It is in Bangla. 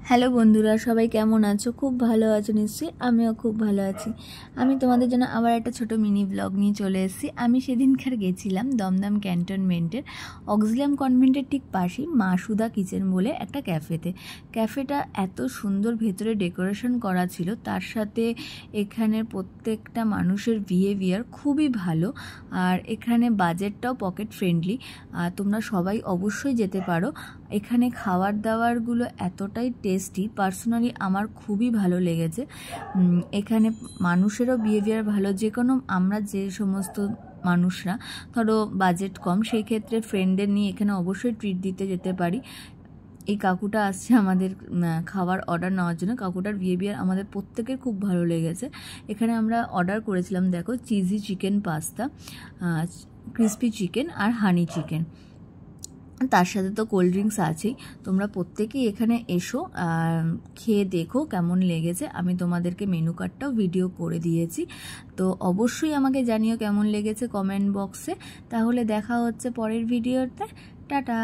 হ্যালো বন্ধুরা, সবাই কেমন আছো? খুব ভালো আছো নিশ্চয়ই। আমিও খুব ভালো আছি। আমি তোমাদের জন্য আবার একটা ছোট মিনি ব্লগ নিয়ে চলে এসেছি। আমি সেদিনকার গেছিলাম দমদম ক্যান্টনমেন্টের অক্সিলিয়াম কনভেন্টের ঠিক পাশেই মা সুধা কিচেন বলে একটা ক্যাফেতে। ক্যাফেটা এত সুন্দর, ভেতরে ডেকোরেশন করা ছিল, তার সাথে এখানের প্রত্যেকটা মানুষের বিহেভিয়ার খুবই ভালো। আর এখানে বাজেটটাও পকেট ফ্রেন্ডলি। তোমরা সবাই অবশ্যই যেতে পারো। এখানে খাবার দাবারগুলো এতটাই টেস্টি, পার্সোনালি আমার খুবই ভালো লেগেছে। এখানে মানুষেরও বিহেভিয়ার ভালো। যে কোনো আমরা যে সমস্ত মানুষরা ধরো বাজেট কম, সেই ক্ষেত্রে ফ্রেন্ডদের নিয়ে এখানে অবশ্যই ট্রিট দিতে যেতে পারি। এই কাকুটা আসছে আমাদের খাবার অর্ডার নেওয়ার জন্য। কাকুটার বিহেভিয়ার আমাদের প্রত্যেকের খুব ভালো লেগেছে। এখানে আমরা অর্ডার করেছিলাম, দেখো, cheesy chicken pasta, crispy chicken আর হানি চিকেন। তার সাথে তো কোল্ড ড্রিঙ্কস আছেই। তোমরা প্রত্যেকেই এখানে এসো, খেয়ে দেখো কেমন লেগেছে। আমি তোমাদেরকে মেনু কার্ডটাও ভিডিও করে দিয়েছি, তো অবশ্যই আমাকে জানিও কেমন লেগেছে কমেন্ট বক্সে। তাহলে দেখা হচ্ছে পরের ভিডিওতে। টাটা।